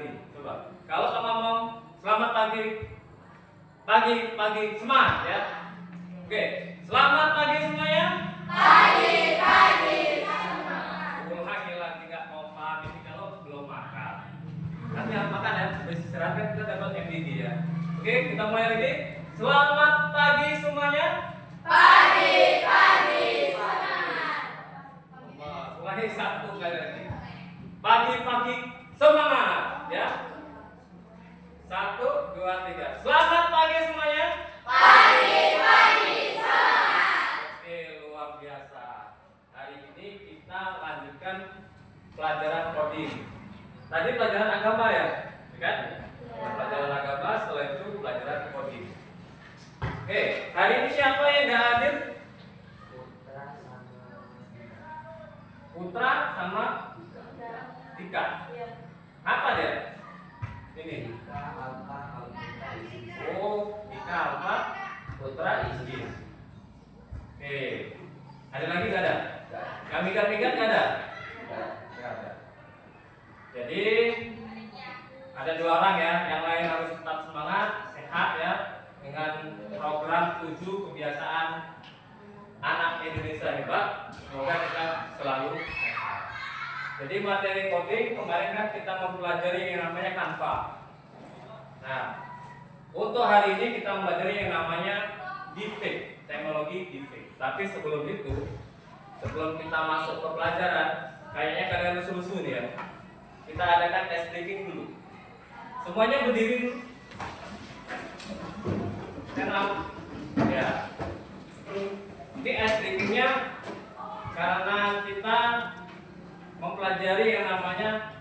ini? Coba. Kalau kamu ngomong selamat pagi, pagi semangat ya. Oke, selamat pagi semuanya. Pagi semangat. Ulangi lagi, nggak mau paham ini kalau belum makan. Nanti yang makan ya, habis istirahat kan kita dapat MDD ya. Oke, kita mulai lagi. Selamat pagi semuanya. Pagi semangat. Ulangi satu kali lagi. Pagi semangat ya. 1, 2, 3. Selamat pagi semuanya. Pagi semangat. Oke, luar biasa. Hari ini kita lanjutkan pelajaran coding. Tadi pelajaran agama ya, kan? Pelajaran agama, setelah itu pelajaran coding. Oke, hari ini siapa yang nggak hadir? Putra sama Dika. Apa dia? Ini. Oh, Dika Alfa, Putra Izin. Oke. Ada lagi nggak ada? Yang minggat-minggat nggak ada? Nggak ada. Jadi ada 2 orang ya, yang lain harus tetap semangat, sehat ya, dengan program 7 kebiasaan anak Indonesia hebat. Semoga kita selalu sehat. Jadi materi coding kemarin kan kita mempelajari yang namanya Canva. Nah, untuk hari ini kita mempelajari yang namanya deepfake, teknologi deepfake. Tapi sebelum itu, sebelum kita masuk ke pelajaran, kayaknya kalian lusu-lusu nih ya. Kita adakan tes breaking dulu. Semuanya berdiri dulu. Ya. Ini tes breakingnya karena kita mempelajari yang namanya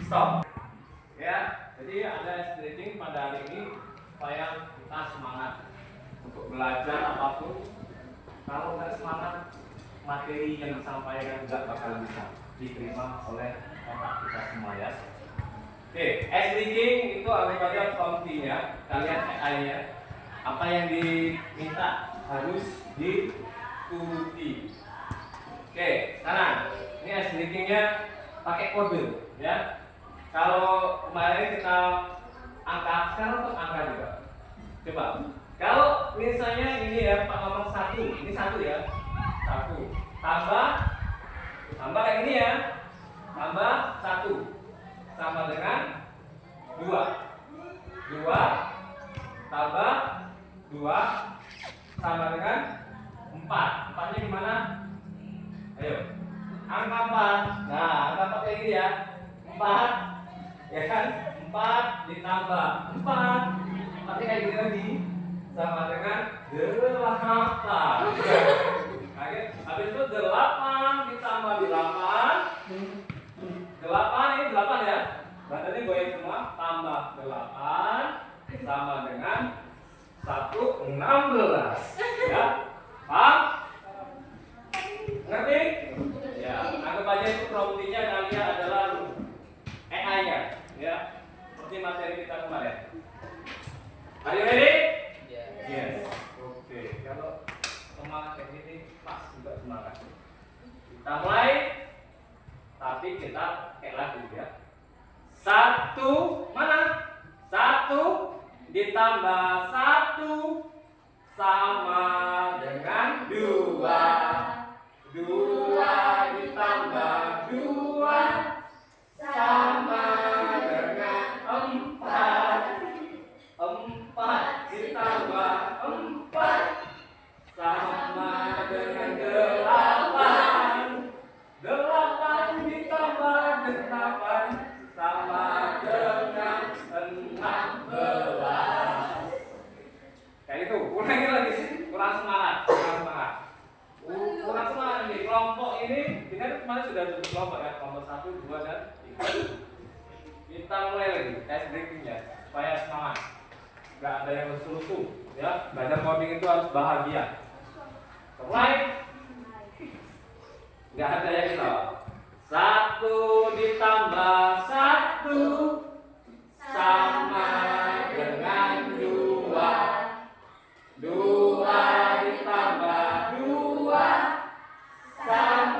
stop. Ya, jadi ada tes breaking pada hari ini supaya kita semangat untuk belajar apapun. Kalau nggak semangat, materi yang disampaikan nggak bakal bisa diterima oleh otak kita semua ya. Oke, S-Reading itu ada fungsinya, kalian AI-nya. Apa yang diminta harus dituruti. Oke, sekarang ini S-Reading-nya pakai kode ya. Kalau kemarin kita angka, sekarang untuk angka juga. Coba. Kalau misalnya ini ya, Pak ngomong 1, ini 1 ya. 1 tambah kayak ini ya. Tambah 1 sama dengan 2 tambah 2 sama dengan 4. 4-nya gimana? Ayo, angka 4. Nah, angka 4 kayak gini ya. 4 ya kan? 4 ditambah 4 nanti kayak gini lagi sama dengan 8. Habis itu 8 ditambah 8 ini 8 ya. Berarti goyang semua, tambah 8 sama dengan 16 ya. Paham? Ngerti? Ya, anggap aja itu propertinya kalian adalah AI-nya ya. Seperti materi kita kemarin. Are you ready? Yes. Oke, kalau semangat kayak gini pas juga semangat. Kita mulai. Tapi kita kayak lagu ya. 1 mana? 1 ditambah 1 sama dengan 2. 2 ditambah 2 sama dengan 4. 4 ditambah 4 sama dengan 8. 8 ditambah 8 sama dengan 16. Kayak itu, ulangi lagi. Kurang semangat. Kurang semangat nih. Kelompok ini, kan kemarin sudah ada kelompok ya. Kelompok 1, 2, dan 3. Kita mulai lagi tes breakingnya supaya semangat. Gak ada yang lusu-lusu ya. Belajar coding itu harus bahagia. Mulai. Gak ada yang kita. 1 ditambah 1 sama dengan 2. 2 ditambah 2 sama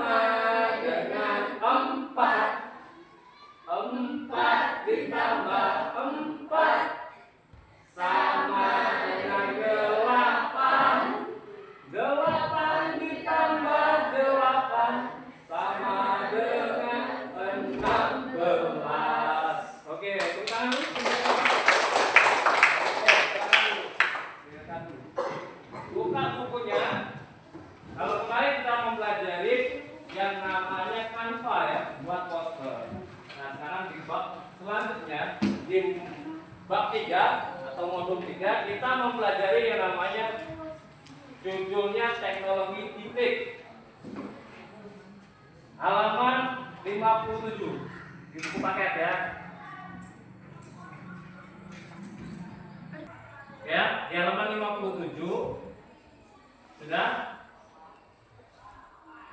yang namanya Canva ya, buat poster. Nah, sekarang di bab selanjutnya di bab 3 atau modul 3 kita mempelajari yang namanya judulnya teknologi deepfake. Halaman 57 di buku paket ya. Ya, di halaman 57 sudah.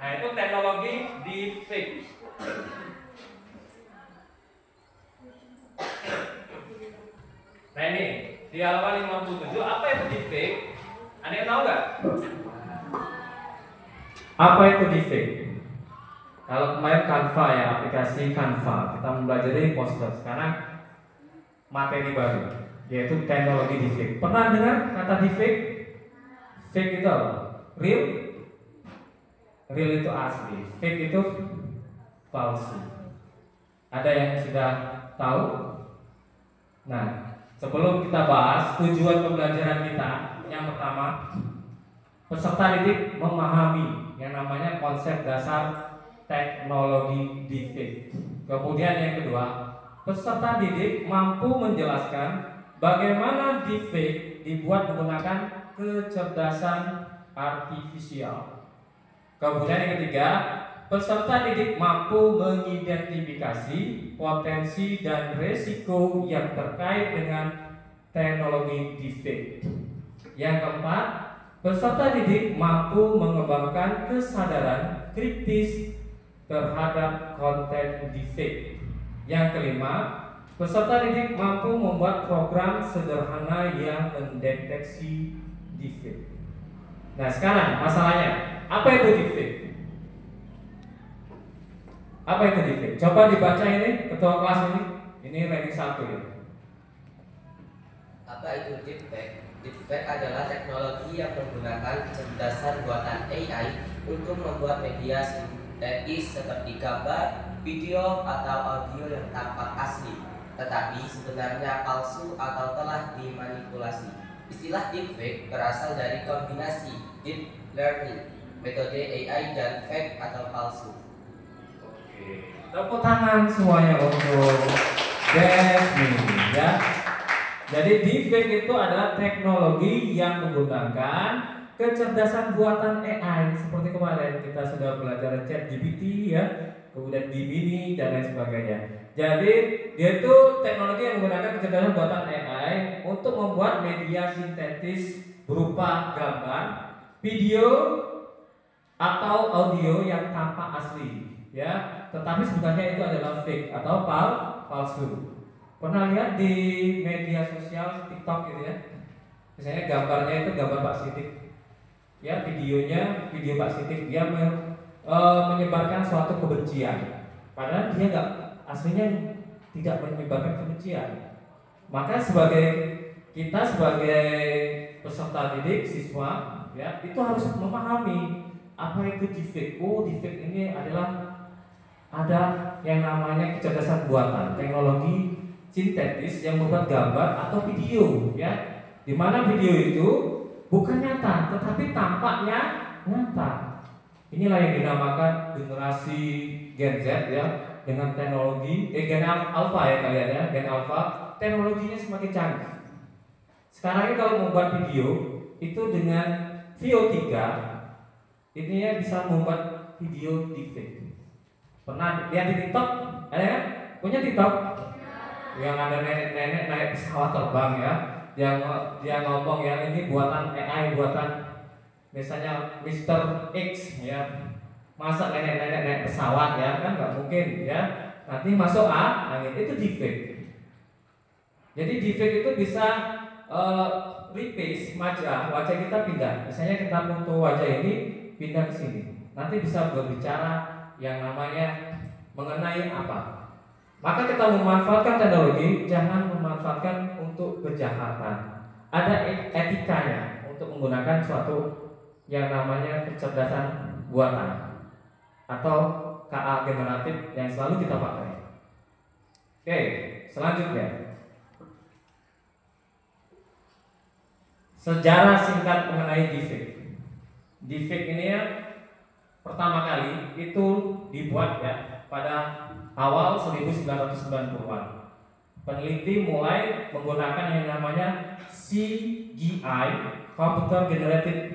Nah, itu teknologi deepfake. Nah, ini di halaman 57 apa itu deepfake? Ada yang tahu nggak? Apa itu deepfake? Kalau kemarin Canva ya, aplikasi Canva, kita mempelajari poster. Sekarang materi baru, yaitu teknologi deepfake. Pernah dengar kata deepfake? Fake itu apa? Real? Real itu asli, fake itu palsu. Ada yang sudah tahu? Nah, sebelum kita bahas tujuan pembelajaran kita, yang pertama, peserta didik memahami yang namanya konsep dasar teknologi deepfake. Kemudian yang kedua, peserta didik mampu menjelaskan bagaimana deepfake dibuat menggunakan kecerdasan artifisial. Kemudian yang ketiga, peserta didik mampu mengidentifikasi potensi dan resiko yang terkait dengan teknologi deepfake. Yang keempat, peserta didik mampu mengembangkan kesadaran kritis terhadap konten deepfake. Yang kelima, peserta didik mampu membuat program sederhana yang mendeteksi deepfake. Nah, sekarang masalahnya, apa itu deepfake? Apa itu deepfake? Coba dibaca ini, ketua kelas ini. Ini ranking 1 ya. Apa itu deepfake? Deepfake adalah teknologi yang menggunakan kecerdasan buatan AI untuk membuat media sintetis seperti gambar, video, atau audio yang tampak asli, tetapi sebenarnya palsu atau telah dimanipulasi. Istilah deepfake berasal dari kombinasi deep learning, metode AI, dan fake atau palsu. Oke, tepuk tangan semuanya untuk Desmond ya. Jadi deepfake itu adalah teknologi yang menggunakan kecerdasan buatan AI seperti kemarin kita sudah belajar ChatGPT ya, kemudian Gemini dan lain sebagainya. Jadi dia itu teknologi yang menggunakan kecerdasan buatan AI untuk membuat media sintetis berupa gambar, video, atau audio yang tampak asli ya, tetapi sebenarnya itu adalah fake atau palsu. Pernah lihat di media sosial TikTok gitu ya, misalnya gambarnya itu gambar Pak Sidik ya, videonya video Pak Sidik, dia menyebarkan suatu kebencian, padahal dia nggak, aslinya tidak menyebarkan kebencian. Maka kita sebagai peserta didik, siswa ya, itu harus memahami apa itu deepfake. Oh, deepfake ini adalah ada yang namanya kecerdasan buatan, teknologi sintetis yang membuat gambar atau video ya, dimana video itu bukan nyata tetapi tampaknya nyata. Inilah yang dinamakan generasi Gen Z ya, dengan teknologi Gen Alpha ya kalian ya, Gen Alpha, teknologinya semakin canggih. Sekarang ini kalau membuat video itu dengan VO3 ini ya bisa membuat video deepfake. Pernah lihat di TikTok? Ada kan? Punya TikTok? Yang ada nenek-nenek naik pesawat terbang ya, dia ngomong ya, ini buatan AI, buatan misalnya Mr. X ya. Masa nenek-nenek naik pesawat ya, kan nggak mungkin ya. Nanti masuk angin, itu deepfake. Jadi deepfake itu bisa replace wajah kita pindah. Misalnya kita foto wajah ini pindah ke sini, nanti bisa berbicara yang namanya mengenai apa. Maka kita memanfaatkan teknologi, jangan memanfaatkan untuk kejahatan. Ada etikanya untuk menggunakan suatu yang namanya kecerdasan buatan atau KA generatif yang selalu kita pakai. Oke, selanjutnya sejarah singkat mengenai deepfake. Deepfake ini ya pertama kali itu dibuat ya pada awal 1990-an. Peneliti mulai menggunakan yang namanya CGI, Computer Generated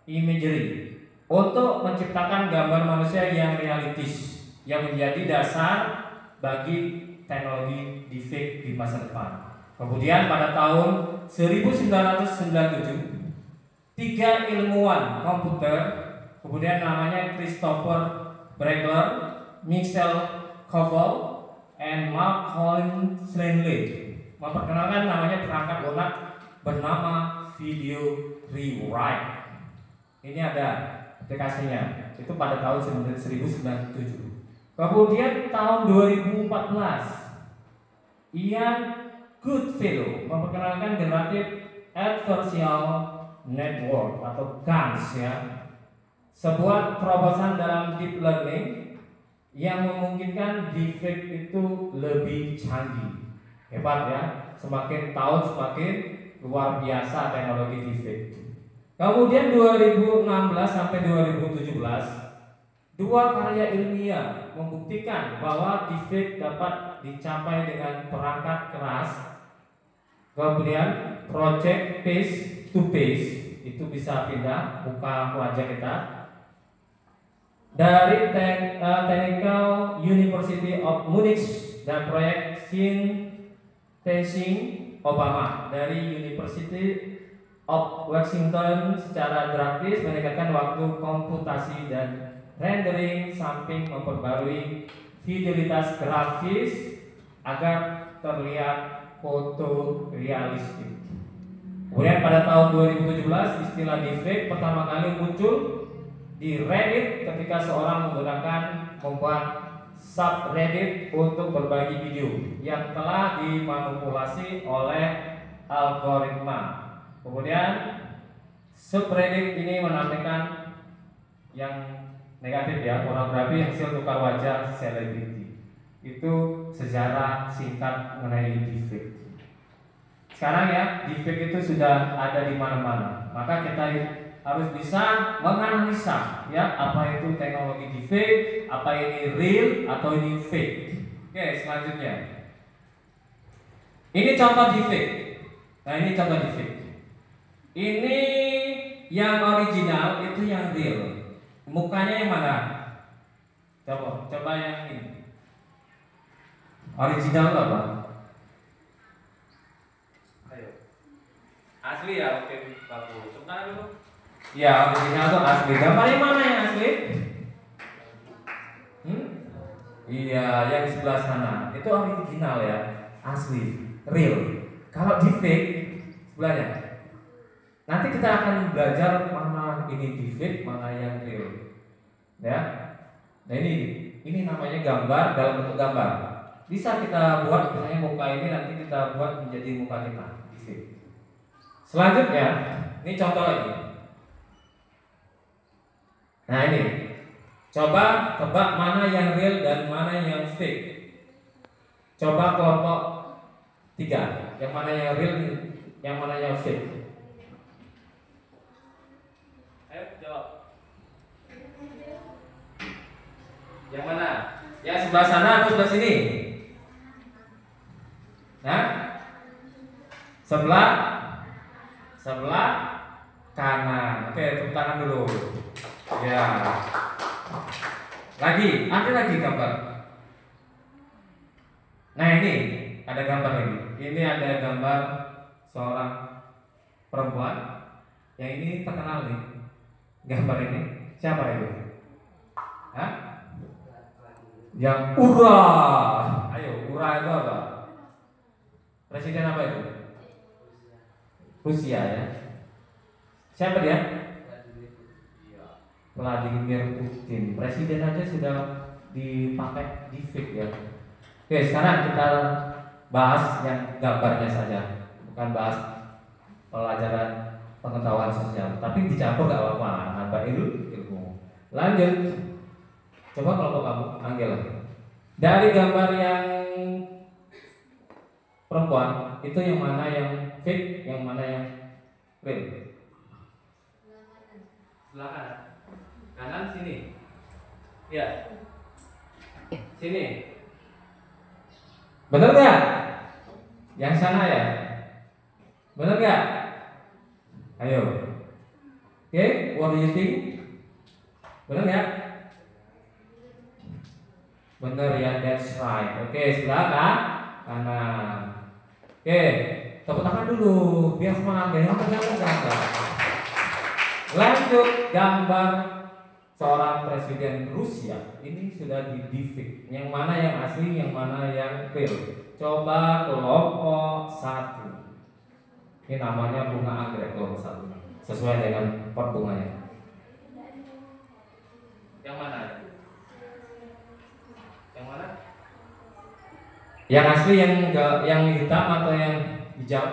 Imagery, untuk menciptakan gambar manusia yang realistis yang menjadi dasar bagi teknologi deepfake di masa depan. Kemudian pada tahun 1997, tiga ilmuwan komputer, kemudian namanya Christopher Bregler, Michel Koval, and Mark Colin Slanley, memperkenalkan namanya perangkat lunak bernama Video Rewrite. Ini ada aplikasinya, itu pada tahun 1997. Kemudian tahun 2014, Ian Goodfellow memperkenalkan Generative Adversarial Network atau GANS ya, sebuah terobosan dalam deep learning yang memungkinkan deepfake itu lebih canggih. Hebat ya, semakin tahun semakin luar biasa teknologi deepfake. Kemudian 2016 sampai 2017, dua karya ilmiah membuktikan bahwa deepfake dapat dicapai dengan perangkat keras. Kemudian project face to face, itu bisa pindah muka wajah kita, dari Technical University of Munich dan proyek Synthesizing Obama dari University of Washington secara drastis meningkatkan waktu komputasi dan rendering samping memperbarui fidelitas grafis agar terlihat foto realistik. Kemudian pada tahun 2017 istilah deepfake pertama kali muncul di Reddit ketika seorang membuat subreddit untuk berbagi video yang telah dimanipulasi oleh algoritma. Kemudian subreddit ini menampilkan yang negatif ya, pornografi, hasil tukar wajah selebriti. Itu sejarah singkat mengenai deepfake. Sekarang ya, deepfake itu sudah ada di mana-mana. Maka kita harus bisa menganalisa ya, apa itu teknologi deepfake, apa ini real atau ini fake. Oke, selanjutnya. Ini contoh deepfake. Nah, ini contoh deepfake. Ini yang original, itu yang real. Mukanya yang mana? Coba yang ini. Original itu apa? Ayo. Asli ya, oke, bagus. Sebentar dulu. Ya, original itu asli. Gambar yang mana yang asli? Iya, yang di sebelah sana. Itu original ya, asli, real. Kalau deepfake sebelahnya. Nanti kita akan belajar mana ini deepfake, mana yang real. Ya. Nah, ini namanya gambar dalam bentuk gambar. Bisa kita buat misalnya muka ini, nanti kita buat menjadi muka kita deepfake. Selanjutnya, ini contoh lagi. Nah, ini. Coba tebak mana yang real dan mana yang fake. Coba kelompok 3, yang mana yang real, yang mana yang fake. Ayo jawab. Yang mana? Yang sebelah sana atau sebelah sini? Nah, sebelah kanan. Oke, tepuk tangan dulu. Ya. Ada lagi gambar. Nah, ini ada gambar lagi. Ini ada gambar seorang perempuan. Yang ini terkenal nih. Gambar ini siapa itu? Hah? Yang Ura. Ayo, Ura itu apa? Presiden apa itu? Rusia ya. Siapa dia? Vladimir Putin. Presiden aja sudah dipakai deepfake ya. Oke, sekarang kita bahas yang gambarnya saja, bukan bahas pelajaran pengetahuan sosial. Tapi dicampur gak apa-apa, nambah ilmu. Lanjut. Coba kelompok kamu, Angela. Dari gambar yang perempuan, itu yang mana yang fake, yang mana yang real? Sebelah kanan. Kanan sini. Ya. Sini. Benar nggak? Yang sana ya? Benar nggak? Ayo. Oke, what do you think? Benar nggak? Benar ya, that's right. Oke, silakan kanan. Oke, tepuk tangan dulu biar semangat ya. Lanjut gambar seorang presiden Rusia. Ini sudah di depict. Yang mana yang asli, yang mana yang real. Coba kelompok 1. Ini namanya bunga anggrek kelompok 1. Sesuai dengan pot bunganya. Yang mana? Yang mana? Yang asli, yang hitam atau yang hijau?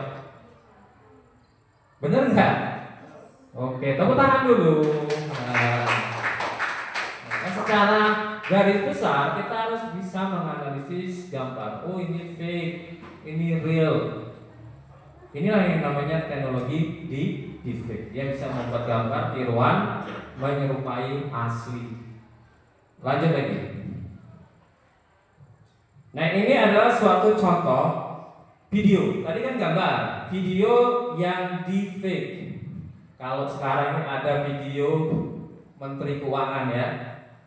Bener nggak? Oke, tepuk tangan dulu. Nah, secara garis besar kita harus bisa menganalisis gambar. Oh, ini fake, ini real. Inilah yang namanya teknologi di deepfake. Dia bisa membuat gambar tiruan menyerupai asli. Lanjut lagi. Nah, ini adalah suatu contoh video. Tadi kan gambar, video yang deepfake. Kalau sekarang ini ada video Menteri Keuangan ya,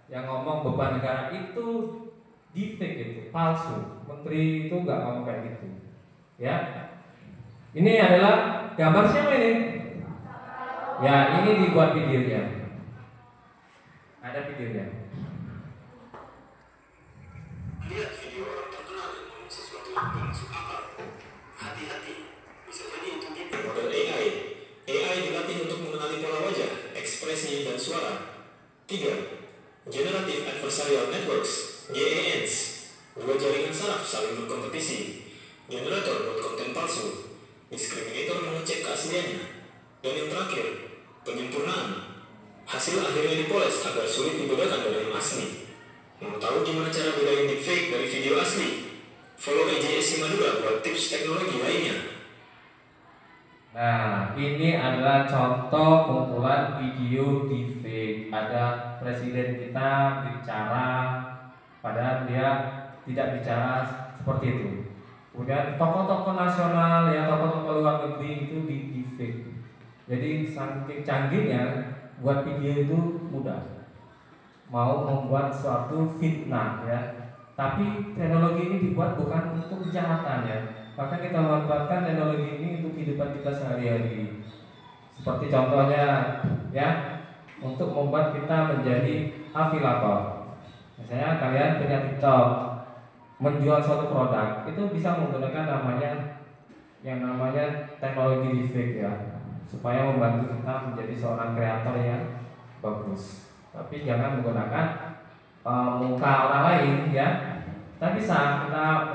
yang ngomong beban negara itu deepfake, itu palsu. Menteri itu nggak ngomong kayak gitu, ya. Ini adalah gambar siapa ini? Ya, ini dibuat videonya. Ada videonya. Lihat video orang terkenal yang ngomong sesuatu yang gak masuk akal. Hati-hati, bisa jadi itu gitu. Model AI. AI dilatih untuk mengenali pola wajah, ekspresi, dan suara. 3. Generative Adversarial Networks, GANs. 2 jaringan saraf saling berkompetisi. Generator buat konten palsu. Discriminator mengecek keasliannya. Dan yang terakhir, penyempurnaan. Hasil akhirnya dipoles agar sulit dibedakan dari yang asli. Mau tahu gimana cara bedain deepfake dari video asli? Follow EJSI Madura buat tips teknologi lainnya. Nah, ini adalah contoh kumpulan video deepfake. Ada presiden kita bicara, padahal dia tidak bicara seperti itu. Kemudian tokoh-tokoh nasional, ya tokoh-tokoh luar negeri itu di deepfake. Jadi saking canggihnya buat video itu mudah. Mau membuat suatu fitnah ya. Tapi teknologi ini dibuat bukan untuk kejahatan ya. Bahkan kita memanfaatkan teknologi ini untuk kehidupan kita sehari-hari. Seperti contohnya ya, untuk membuat kita menjadi afiliator. Misalnya kalian punya TikTok, menjual suatu produk, itu bisa menggunakan yang namanya teknologi deepfake ya, supaya membantu kita menjadi seorang kreator yang bagus. Tapi jangan menggunakan muka orang lain ya. Kita bisa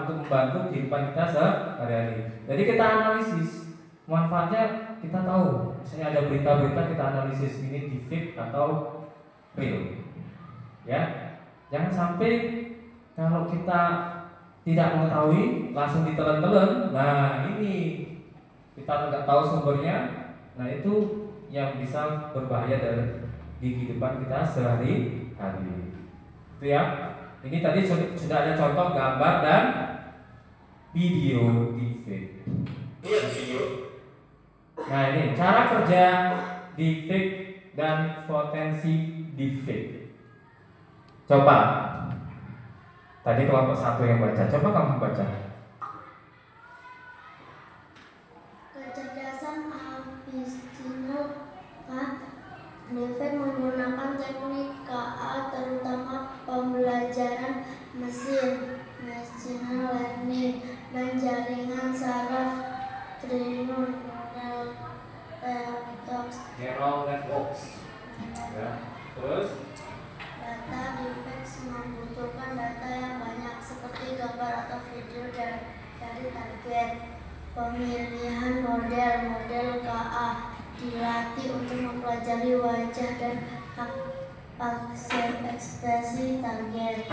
untuk membantu kehidupan kita sehari-hari. Jadi kita analisis manfaatnya, kita tahu. Misalnya ada berita-berita, kita analisis ini deepfake atau real. Ya, jangan sampai kalau kita tidak mengetahui langsung ditelan-telan. Nah, ini kita tidak tahu sumbernya. Nah, itu yang bisa berbahaya di kehidupan kita sehari-hari. Itu ya. Ini tadi sudah ada contoh gambar dan video deepfake. Lihat video. Nah, ini cara kerja deepfake dan potensi deepfake. Coba. Tadi kelompok 1 yang baca. Coba kamu baca. Kecerdasan artifisial deepfake menggunakan teknik KA, terutama pembelajaran machine learning dan jaringan saraf neural networks. Ya. Terus data deepfake membutuhkan data yang banyak seperti gambar atau video dari target. Pemilihan model KA dilatih untuk mempelajari wajah dan ekspresi target.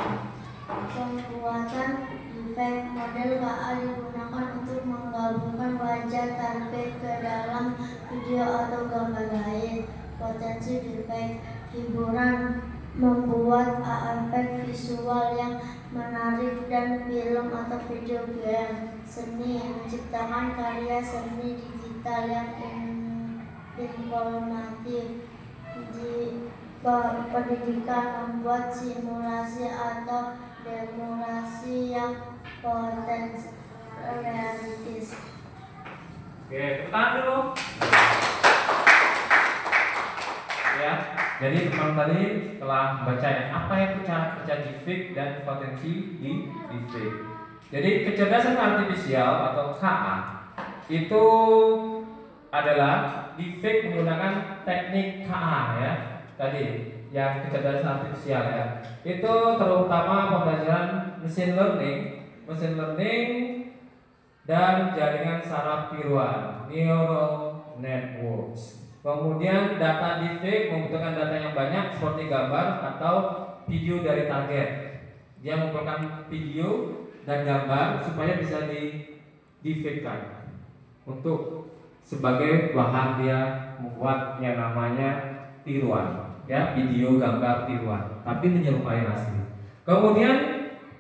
Pembuatan deepfake model KA digunakan untuk menggabungkan wajah target ke dalam video atau gambar lain. Potensi deepfake hiburan, membuat efek visual yang menarik, dan film atau video game. Seni, menciptakan karya seni digital yang informatif. Di pendidikan, membuat simulasi atau demulasi yang potensi realistis. Oke, tepuk tangan dulu. Ya, jadi teman tadi telah membaca apa itu cara kerja deepfake dan potensi di deepfake. Jadi kecerdasan artifisial atau KA itu adalah deepfake menggunakan teknik KA ya. Tadi yang kecerdasan artifisial ya. Itu terutama pembelajaran machine learning dan jaringan saraf tiruan, neural networks. Kemudian data deepfake membutuhkan data yang banyak seperti gambar atau video dari target. Dia membutuhkan video dan gambar supaya bisa di-deepfake-kan untuk sebagai bahan dia membuat yang namanya tiruan, ya, video gambar tiruan, tapi menyerupai asli. Kemudian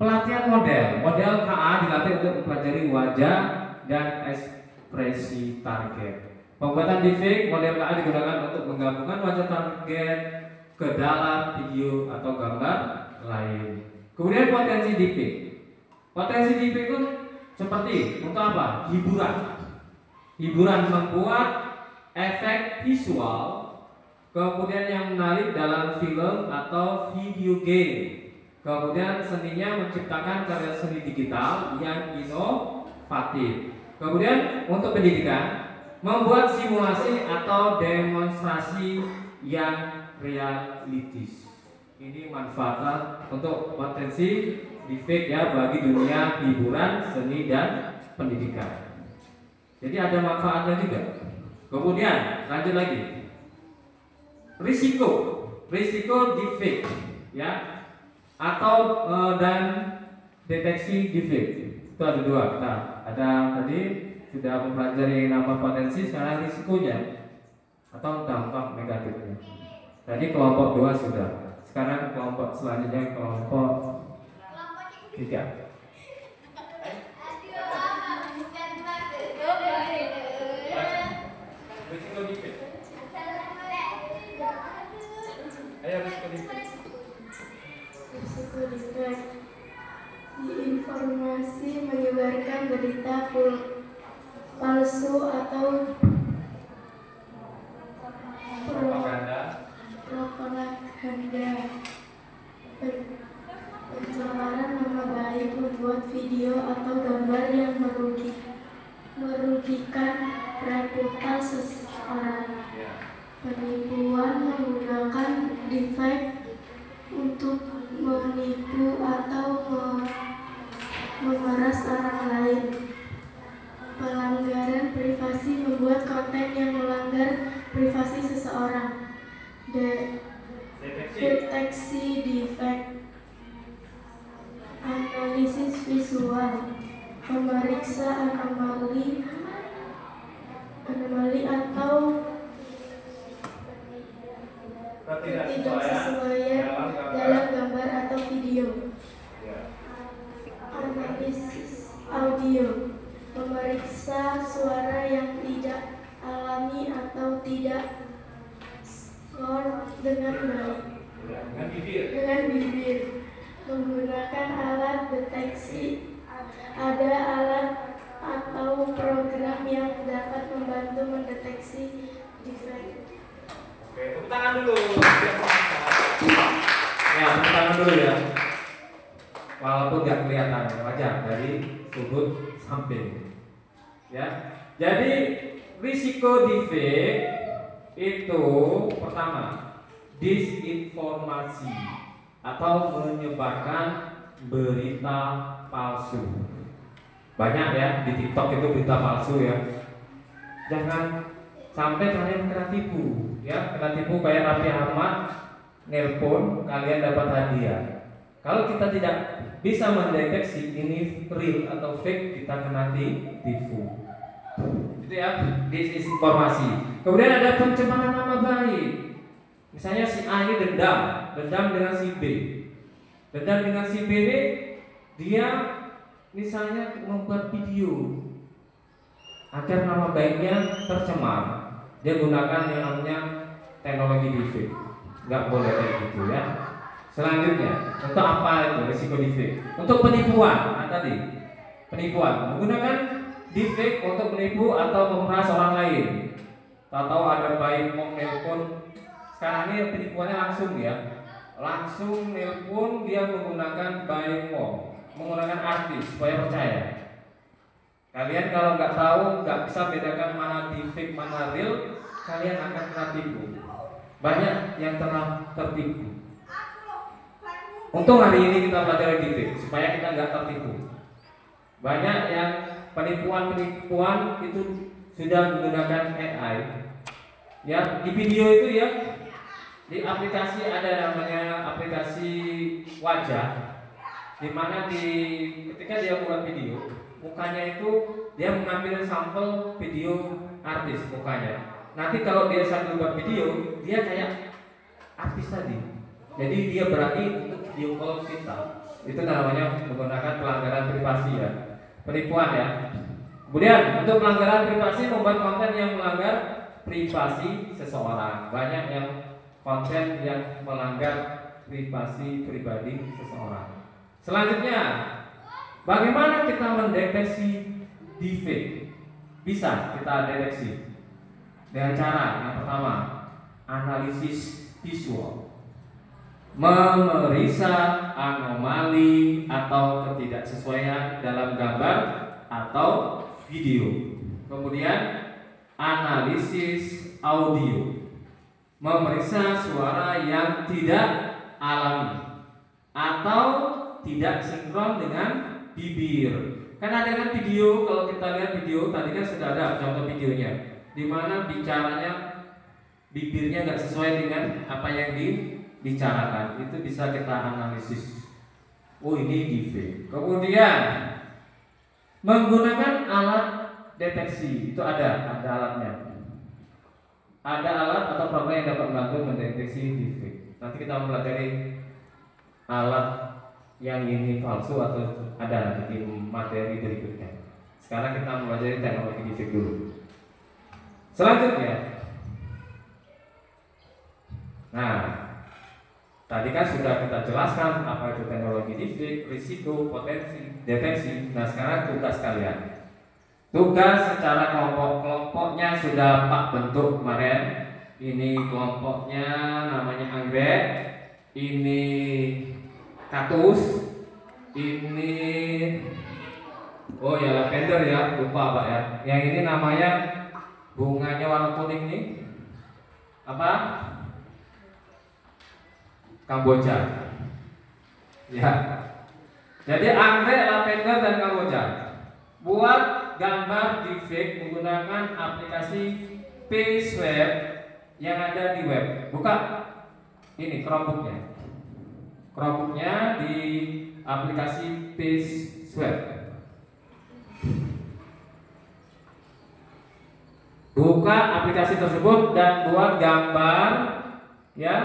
pelatihan model KA dilatih untuk mempelajari wajah dan ekspresi target. Pembuatan deepfake model KA digunakan untuk menggabungkan wajah target ke dalam video atau gambar lain. Kemudian potensi deepfake. Potensi deepfake itu seperti untuk apa? Hiburan membuat efek visual, kemudian yang menarik dalam film atau video game. Kemudian seninya menciptakan karya seni digital yang inovatif. Kemudian untuk pendidikan, membuat simulasi atau demonstrasi yang realistis. Ini manfaatnya untuk potensi deepfake ya bagi dunia hiburan, seni dan pendidikan. Jadi ada manfaatnya juga. Kemudian lanjut lagi. Risiko deepfake ya atau dan deteksi deepfake. Itu ada dua. Kita ada tadi sudah mempelajari nama potensi, sekarang risikonya atau dampak negatifnya. Tadi kelompok 2 sudah. Sekarang kelompok selanjutnya kelompok 3. Risiko deepfake. Ayo risiko deepfake. Risiko deepfake. Informasi menyebarkan berita palsu atau Propaganda. Pencemaran nama baik, membuat video atau gambar yang merugikan reputasi seseorang. Penipuan menggunakan deepfake untuk menipu atau memeras orang lain. Pelanggaran privasi, membuat konten yang melanggar privasi seseorang. Deteksi deepfake. Analisis visual, memeriksa anomali atau ketidaksesuaian dalam gambar atau video. Analisis audio, memeriksa suara yang tidak alami atau tidak skor dengan baik. Dengan bibir. Menggunakan alat deteksi. Ada alat atau program yang dapat membantu mendeteksi deepfake. Oke, tepuk tangan dulu. Ya, tepuk tangan dulu ya. Walaupun nggak kelihatan, wajar dari sudut samping. Ya, jadi risiko deepfake itu pertama disinformasi atau menyebarkan berita palsu. Banyak ya di TikTok itu berita palsu ya. Jangan sampai kalian kena tipu ya, kena tipu kayak Raffi Ahmad nelpon kalian dapat hadiah. Kalau kita tidak bisa mendeteksi ini real atau fake, kita kena tipu. Itu ya, disinformasi. Kemudian ada pencemaran nama baik. Misalnya si A ini dendam dengan si B. Dendam dengan si B ini dia misalnya membuat video agar nama baiknya tercemar. Dia gunakan yang namanya teknologi deepfake. Nggak boleh kayak gitu ya. Selanjutnya, untuk apa itu risiko deepfake? Untuk penipuan. Nah tadi penipuan menggunakan deepfake untuk menipu atau memeras orang lain. Tahu ada bayi mau nelpon. Sekarang ini penipuannya langsung ya. Langsung nelpon, dia menggunakan bayi mau, menggunakan artis supaya percaya. Kalian kalau nggak tahu, nggak bisa bedakan mana deepfake mana real, kalian akan kena tipu. Banyak yang tertipu. Untung hari ini kita belajar deepfake supaya kita nggak tertipu. Banyak yang penipuan itu sudah menggunakan AI. Ya, di video itu ya, di aplikasi ada namanya aplikasi wajah, di mana ketika dia buat video, mukanya itu dia mengambil sampel video artis mukanya. Nanti kalau dia sambil buat video, dia kayak artis tadi. Jadi dia berani untuk video call kita. Itu namanya menggunakan pelanggaran privasi ya, penipuan ya. Kemudian untuk pelanggaran privasi, membuat konten yang melanggar privasi seseorang. Banyak yang konten yang melanggar privasi pribadi seseorang. Selanjutnya, bagaimana kita mendeteksi deepfake? Bisa kita deteksi dengan cara yang pertama, analisis visual, memeriksa anomali atau ketidaksesuaian dalam gambar atau video. Kemudian analisis audio, memeriksa suara yang tidak alami atau tidak sinkron dengan bibir. Kan ada kan video, kalau kita lihat video tadi kan sudah ada contoh videonya, di mana bicaranya bibirnya nggak sesuai dengan apa yang dibicarakan. Itu bisa kita analisis. Oh ini deepfake. Kemudian menggunakan alat deteksi, itu ada alatnya. Ada alat atau program yang dapat membantu mendeteksi deepfake. Nanti kita mempelajari alat yang ini palsu atau ada nanti di materi berikutnya. Sekarang kita mempelajari teknologi deepfake dulu. Selanjutnya, nah tadi kan sudah kita jelaskan apa itu teknologi deepfake, risiko, potensi, deteksi. Nah sekarang tugas kalian. Tugas secara kelompoknya sudah Pak bentuk kemarin. Ini kelompoknya namanya anggrek, ini kaktus, ini oh ya lavender ya, lupa Pak ya. Yang ini namanya bunganya warna kuning nih apa? Kamboja. Ya. Jadi anggrek, lavender dan kamboja. Buat gambar deepfake menggunakan aplikasi PageSwap yang ada di web. Buka ini Chromebooknya. Chromebooknya di aplikasi PageSwap. Buka aplikasi tersebut dan buat gambar ya.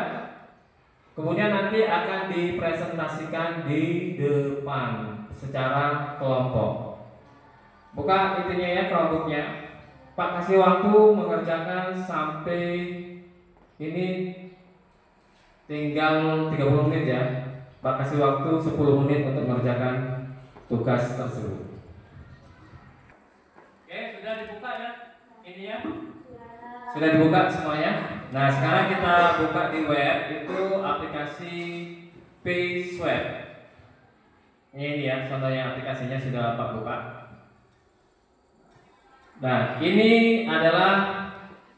Kemudian nanti akan dipresentasikan di depan secara kelompok. Buka intinya ya Chromebooknya. Pak kasih waktu mengerjakan sampai ini tinggal 30 menit ya. Pak kasih waktu 10 menit untuk mengerjakan tugas tersebut. Oke, sudah dibuka ya ini ya. Sudah dibuka semuanya. Nah sekarang kita buka di web itu aplikasi PageSwap. Ini ya contohnya aplikasinya sudah Pak buka. Nah ini adalah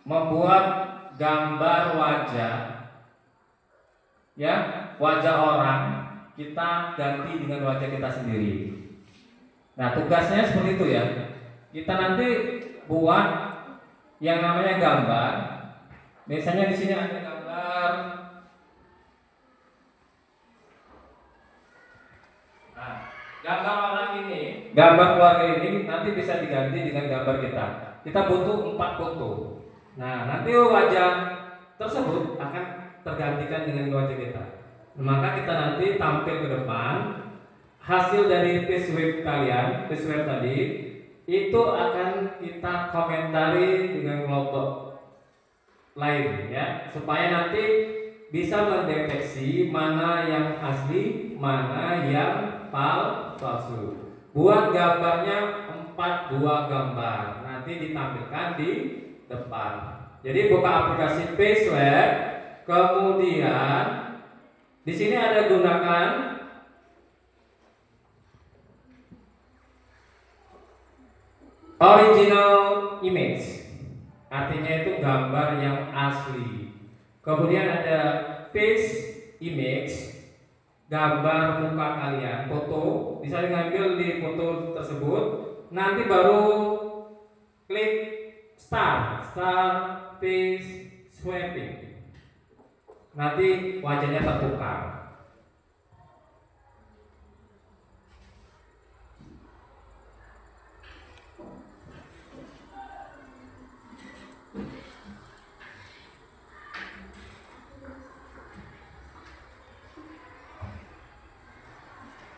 membuat gambar wajah ya, wajah orang kita ganti dengan wajah kita sendiri. Nah tugasnya seperti itu ya. Kita nanti buat yang namanya gambar. Misalnya di sini ada gambar. Nah, gambar orang ini, gambar keluarga ini nanti bisa diganti dengan gambar kita. Kita butuh 4 foto. Nah, nanti wajah tersebut akan tergantikan dengan wajah kita. Maka kita nanti tampil ke depan, hasil dari tes web kalian, tes web tadi itu akan kita komentari dengan kelompok lain ya, supaya nanti bisa mendeteksi mana yang asli, mana yang palsu. Buat gambarnya 4 buah gambar, nanti ditampilkan di depan. Jadi buka aplikasi PaceWeb, kemudian di sini ada gunakan original image, artinya itu gambar yang asli. Kemudian ada face image, gambar muka kalian, foto, bisa diambil di foto tersebut. Nanti baru klik start face swapping. Nanti wajahnya tertukar.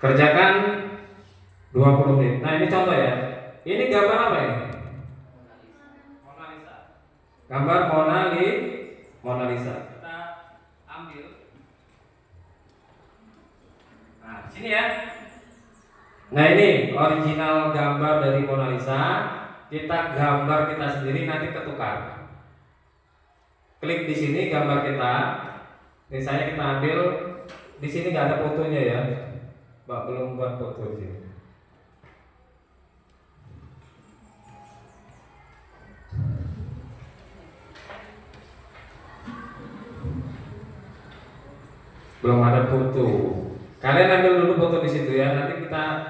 Kerjakan 20 menit. Nah, ini contoh ya. Ini gambar apa ini? Mona Lisa. Gambar Mona Lisa. Kita ambil. Nah, sini ya. Nah, ini original gambar dari Mona Lisa. Kita gambar kita sendiri, nanti ketukar. Klik di sini gambar kita. Misalnya kita ambil, di sini nggak ada fotonya ya. Pak belum buat foto di sini. Belum ada foto. Kalian ambil dulu foto di situ ya. Nanti kita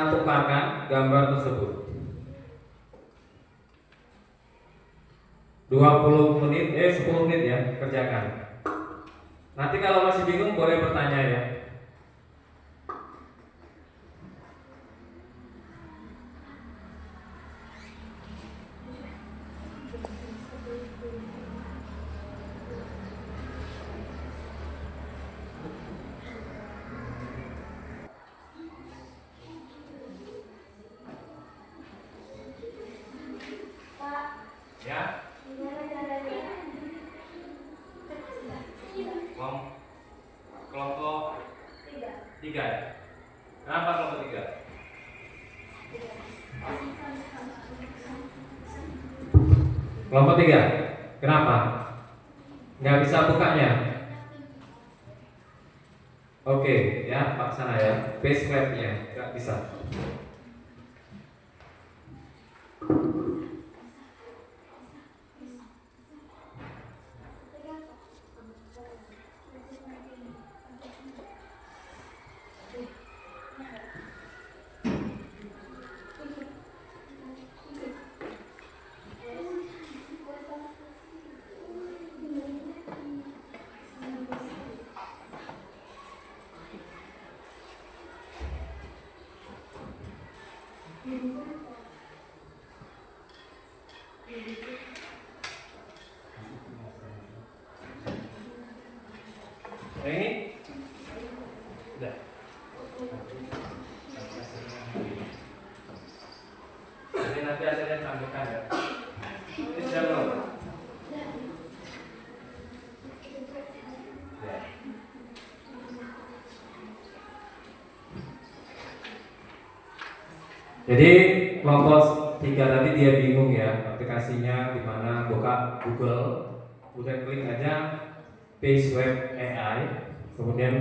tukarkan gambar tersebut. 10 menit ya, kerjakan. Nanti kalau masih bingung boleh bertanya ya. Ya. Kelompok 3 ya. Kenapa kelompok 3? Kelompok 3. Kenapa? Nggak bisa bukanya. Oke, ya Pak sana ya. Base webnya nggak bisa. Ini udah. Jadi nanti hasilnya tampilkan ya. Ini sudah belum? Ya. Jadi kelompok 3 tadi dia bingung ya aplikasinya di mana, buka Google, kemudian klik aja PaceWeb AI, kemudian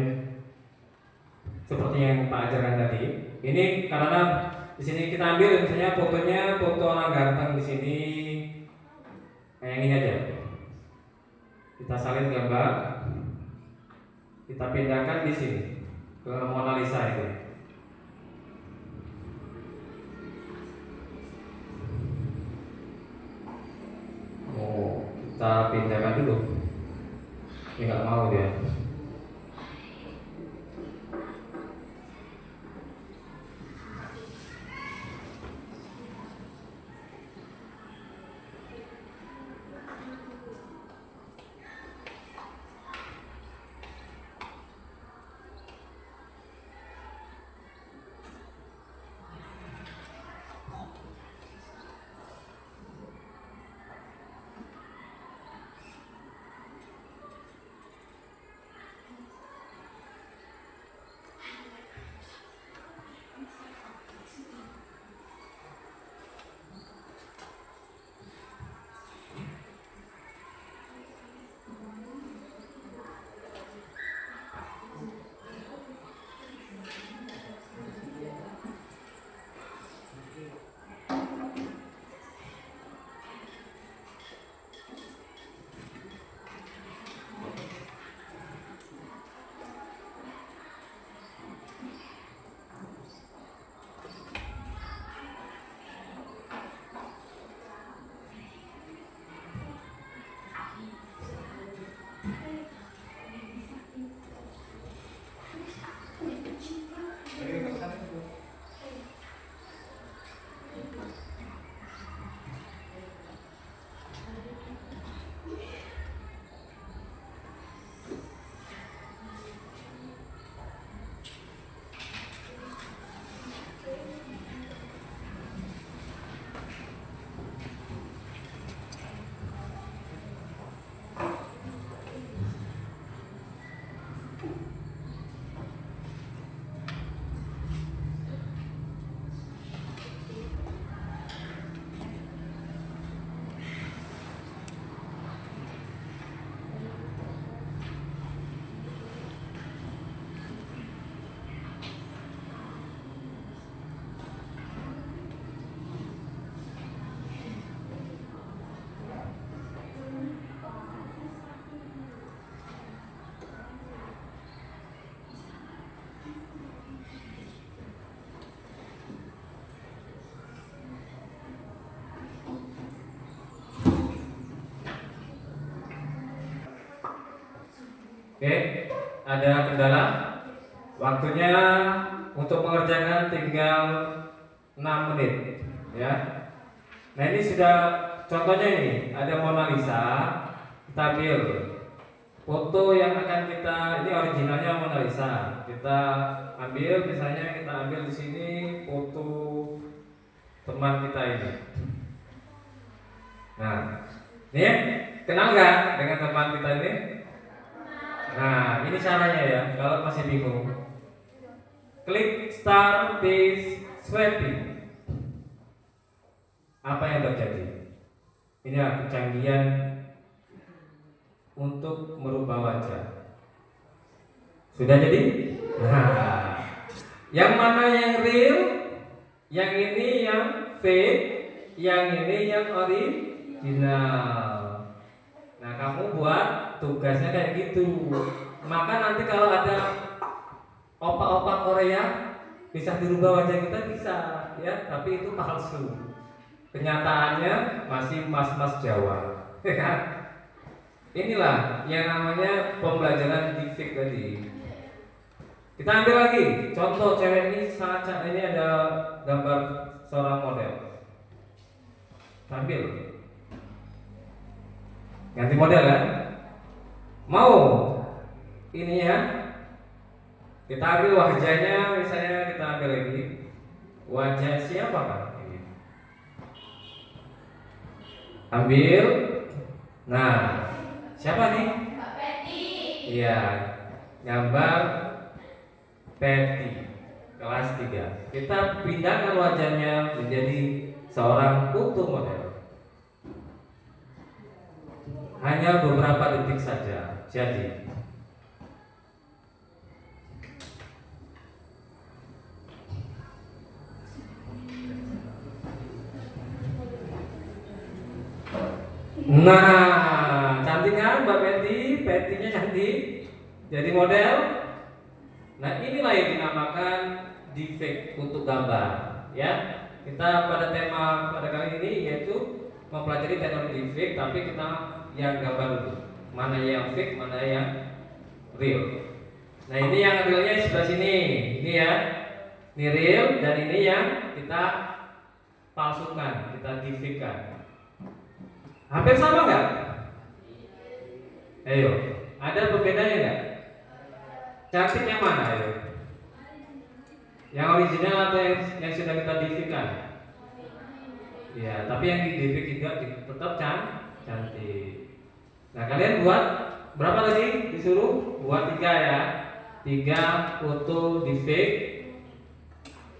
seperti yang Pak ajarkan tadi. Ini karena di sini kita ambil misalnya fotonya foto orang ganteng di sini, kayak ini aja. Kita salin gambar, kita pindahkan di sini ke Mona Lisa itu. Kita pindahkan dulu. Ini nggak mau dia. Oke, ada kendala? Waktunya untuk mengerjakan tinggal 6 menit ya. Nah ini sudah contohnya, ini ada Mona Lisa. Kita ambil foto yang akan kita, ini originalnya Mona Lisa. Kita ambil, misalnya kita ambil di sini foto teman kita ini. Nah, ini kenal nggak dengan teman kita ini? Nah, ini caranya ya. Kalau masih bingung, klik Start Face Swapping. Apa yang terjadi? Ini kecanggihan untuk merubah wajah. Sudah jadi? Nah, yang mana yang real? Yang ini yang fake, yang ini yang original. Nah, kamu buat tugasnya kayak gitu. Maka nanti kalau ada opa-opa Korea bisa dirubah wajah kita, bisa ya, tapi itu palsu. Kenyataannya masih mas-mas Jawa. Inilah yang namanya pembelajaran deepfake tadi. Kita ambil lagi contoh cewek ini, sangat cantik. Ini ada gambar seorang model. Ambil, ganti model kan? Mau ini ya? Kita ambil wajahnya, misalnya kita ambil lagi wajah siapa kan? Ambil. Nah, siapa nih? Mbak Peti. Iya, gambar Peti kelas 3. Kita pindahkan wajahnya menjadi seorang foto model. Hanya beberapa detik saja jadi. Nah, cantik kan Mbak Peti? Petinya cantik, jadi model. Nah, inilah yang dinamakan deepfake untuk gambar ya. Kita pada tema pada kali ini yaitu mempelajari teknologi deepfake, tapi kita yang gambar dulu. Mana yang fake, mana yang real. Nah, ini yang realnya sebelah sini. Ini ya. Ini real, dan ini yang kita palsukan, kita deepfake-kan. Hampir sama nggak? Ayo, ada perbedaannya nggak? Cantik yang mana? Ayo, yang original atau yang sudah kita deepfake-kan? Ya, tapi yang di deepfake juga tetap cantik. Nah, kalian buat berapa tadi? Disuruh buat 3 ya. 3 foto deepfake.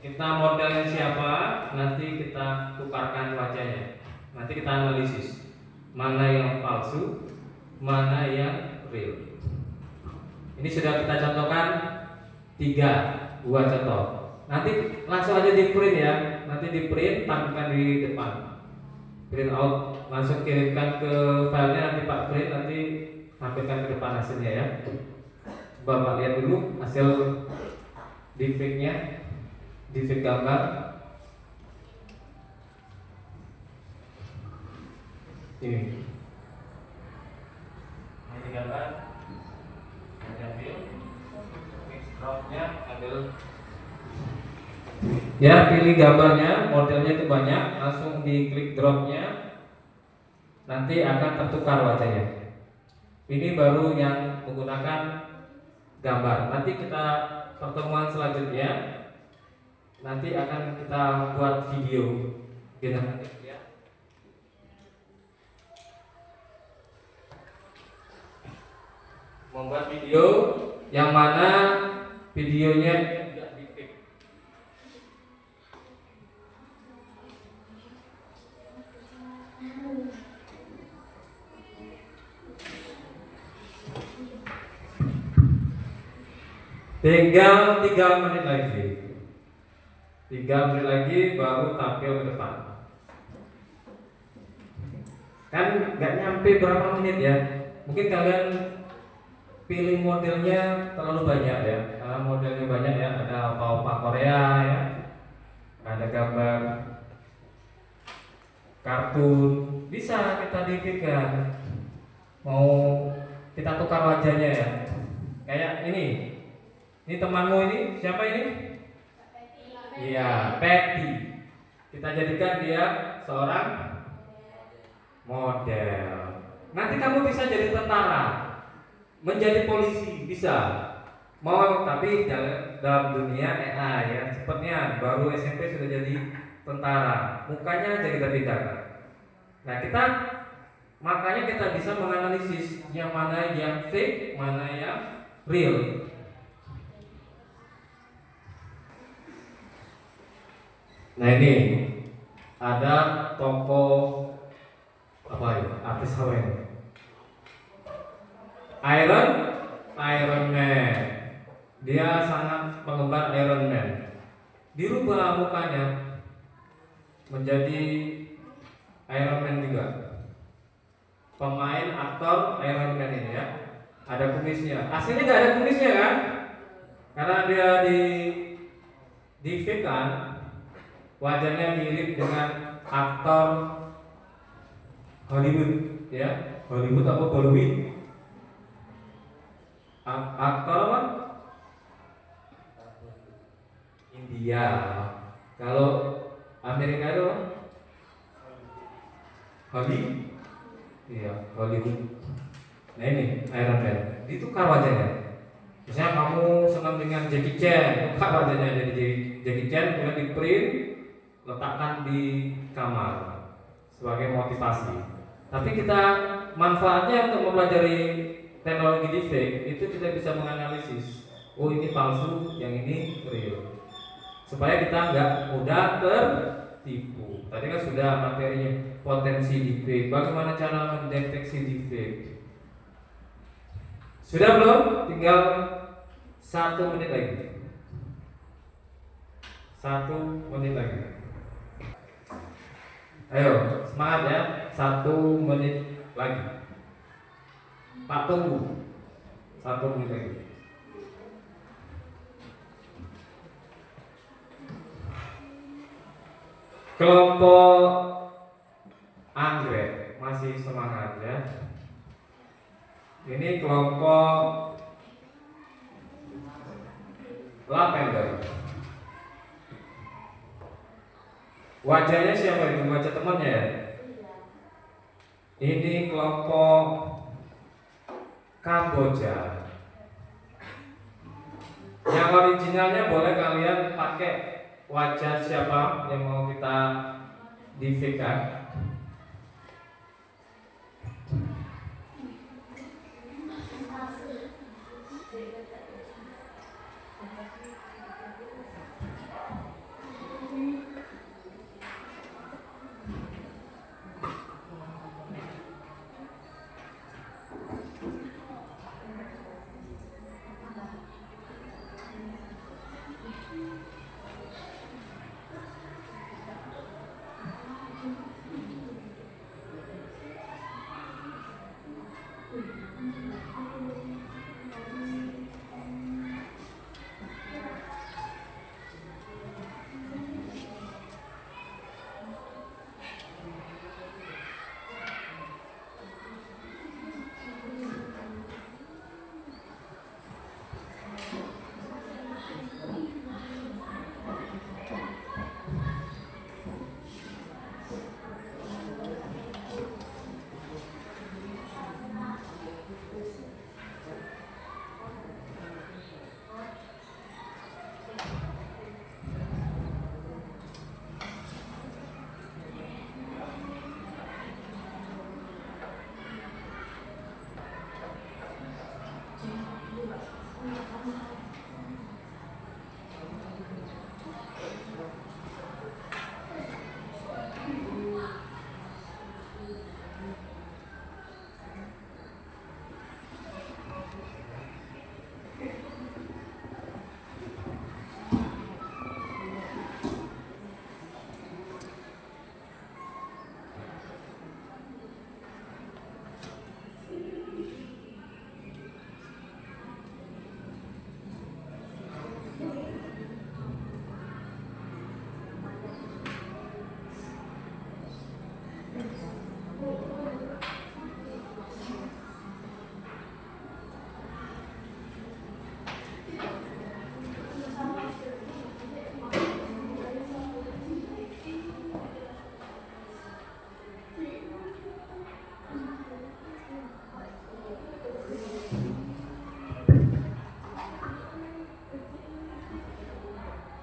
Kita modelnya siapa? Nanti kita tukarkan wajahnya. Nanti kita analisis mana yang palsu, mana yang real. Ini sudah kita contohkan 3 buah contoh. Nanti langsung aja di print ya. Nanti di print, tampilkan di depan. Print out, langsung kirimkan ke filenya nanti Pak print, nanti tampilkan ke depan hasilnya ya. Coba Pak lihat dulu hasil deepfake-nya, deepfake gambar. Ini gambar, ambil mix dropnya, ambil ya, pilih gambarnya, modelnya itu banyak, langsung diklik dropnya, nanti akan tertukar wajahnya. Ini baru yang menggunakan gambar. Nanti kita pertemuan selanjutnya, nanti akan kita buat video generatif ya. Membuat video yang mana videonya tidak deepfake. Tinggal 3 menit lagi. 3 menit lagi baru tampil ke depan. Kan nggak nyampe berapa menit ya. Mungkin kalian pilih modelnya terlalu banyak ya, karena modelnya banyak ya, ada opa-opa Korea ya, ada gambar kartun, bisa kita deepfake kan, mau kita tukar wajahnya ya. Ini temanmu ini siapa ini? Iya, Patty. Kita jadikan dia seorang model. Nanti kamu bisa jadi tentara, menjadi polisi bisa. Mau tapi dalam dunia AI ya, cepatnya baru SMP sudah jadi tentara, mukanya aja kita bedakan. Nah makanya kita bisa menganalisis yang mana yang fake, mana yang real. Nah ini ada tokoh apa ya, artis apa ini? Iron Man. Dia sangat penggemar Iron Man. Dirubah mukanya menjadi Iron Man juga. Pemain aktor Iron Man ini ya. Ada kumisnya. Aslinya nggak ada kumisnya kan? Karena dia di fake kan. Wajahnya mirip dengan aktor Hollywood ya. Hollywood apa Bollywood? Aktor apa? India. Kalau Amerika itu Hollywood. Iya, Hollywood. Nah ini Iron Man. Ditukar wajahnya. Misalnya kamu senang dengan Jackie Chan, tukar wajahnya jadi Jackie Chan, kemudian di print, letakkan di kamar sebagai motivasi. Tapi kita manfaatnya untuk mempelajari teknologi deepfake itu kita bisa menganalisis. Oh ini palsu, yang ini real. Supaya kita nggak mudah tertipu. Tadi kan sudah materinya potensi deepfake. Bagaimana cara mendeteksi deepfake? Sudah belum? Tinggal 1 menit lagi. 1 menit lagi. Ayo semangat ya. 1 menit lagi. Pak tunggu 1 menit lagi. Kelompok anggrek masih semangat ya. Ini kelompok lavender. Wajahnya siapa itu? Wajah temannya ya? Ini kelompok Kamboja. Yang originalnya boleh kalian pakai wajah siapa yang mau kita deepfake.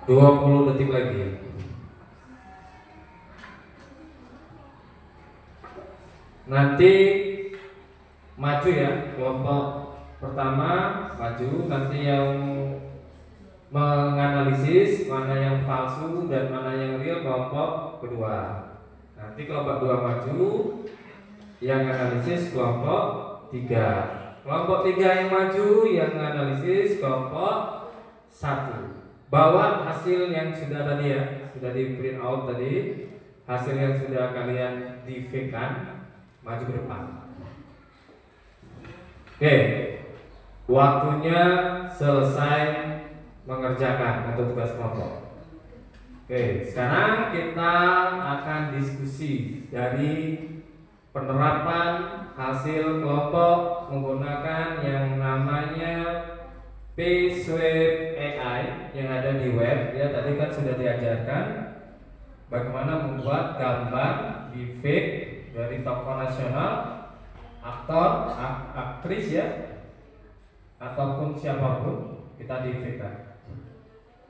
20 detik lagi. Nanti maju ya, kelompok pertama maju, nanti yang menganalisis mana yang palsu dan mana yang real kelompok kedua. Nanti kelompok 2 maju, yang analisis kelompok 3. Kelompok 3 yang maju, yang analisis kelompok 1. Bawa hasil yang sudah tadi ya, sudah di print out tadi, hasil yang sudah kalian di-fake-kan, maju ke depan. Oke, waktunya selesai mengerjakan untuk tugas kelompok. Oke, sekarang kita akan diskusi dari penerapan hasil kelompok menggunakan yang namanya P-Swipe AI yang ada di web. Ya, tadi kan sudah diajarkan bagaimana membuat gambar deepfake dari tokoh nasional, aktor, aktris ya, ataupun siapapun kita deepfake-kan.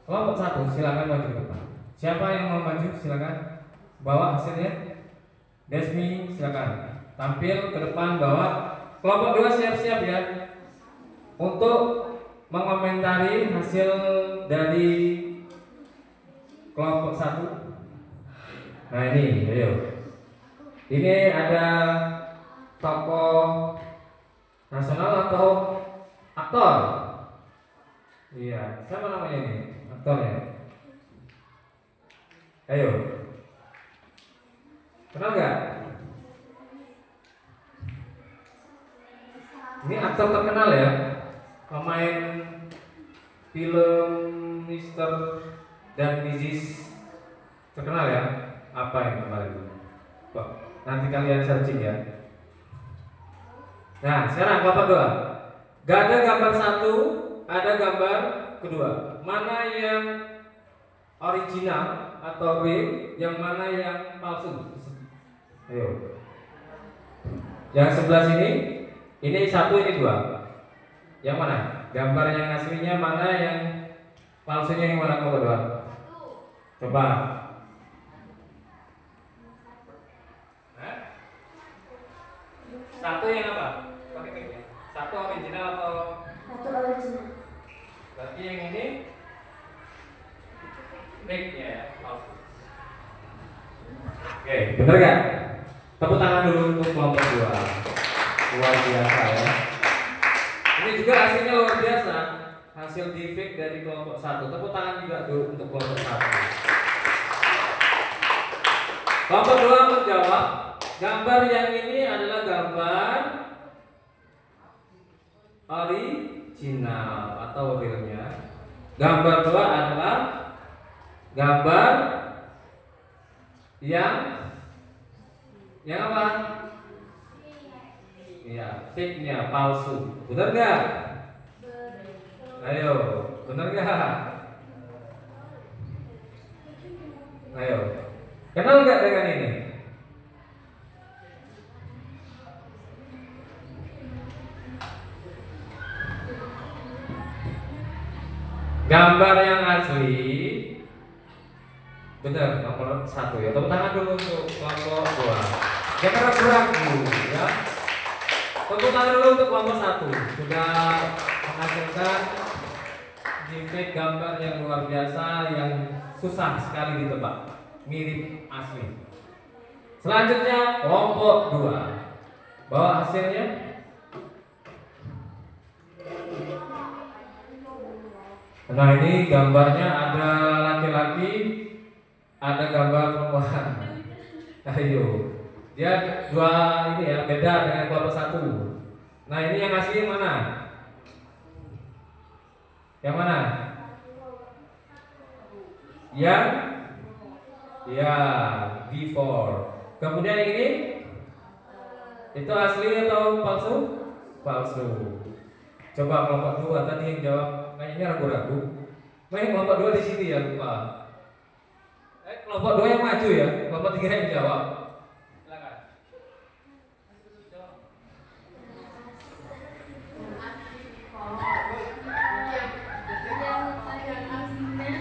Kelompok 1 silakan maju ke depan. Siapa yang mau maju silakan bawa hasilnya. Desmi silakan tampil ke depan bawa. Kelompok 2 siap-siap ya untuk mengomentari hasil dari kelompok 1. Nah ini, ayo. Ini ada tokoh nasional atau aktor? Iya, siapa namanya ini? Aktor ya? Ayo. Kenal nggak? Ini aktor terkenal ya, pemain film Mr. dan Mrs. terkenal ya. Apa yang kemarin itu? Nanti kalian searching ya. Nah, sekarang kelompok 2. Gak ada gambar 1, ada gambar kedua. Mana yang original atau real, yang mana yang palsu? Ayo. Yang sebelah sini, ini 1, ini 2. Yang mana? Gambar yang aslinya mana, yang palsunya yang mana kelompok 2? Coba. Satu yang apa? Pakai mic-nya. Satu original atau? Satu original. Berarti yang ini mic-nya ya, palsu. Oke, bener gak? Tepuk tangan dulu untuk kelompok 2. Luar biasa ya. Ini juga hasilnya luar biasa. Hasil deepfake dari kelompok 1. Tepuk tangan juga dulu untuk kelompok 1. Kelompok 2 menjawab, gambar yang ini adalah gambar original atau realnya. Gambar 2 adalah gambar yang apa? Iya, fake-nya, palsu. Benar nggak? Ayo, benar nggak? Ayo, kenal nggak dengan ini? Gambar yang asli, benar, nomor 1 ya. Tepuk tangan dulu untuk kelompok 2. Jangan ragu-ragu ya. Tepuk tangan dulu untuk kelompok 1. Sudah menghasilkan deepfake gambar yang luar biasa, yang susah sekali ditebak, mirip asli. Selanjutnya kelompok 2. Bawa hasilnya. Nah ini gambarnya ada laki-laki, ada gambar perempuan. Ayo, dia 2 ini ya, beda dengan kelompok 1. Nah ini yang asli yang mana? Yang mana? Yang ya before. Kemudian yang ini itu asli atau palsu? Palsu. Coba kelompok 2 tadi yang jawab kayaknya ragu-ragu. Nah, kelompok 2 di sini ya, lupa. Kelompok 2 yang maju ya, kelompok 3 yang jawab. Silakan. Yang aslinya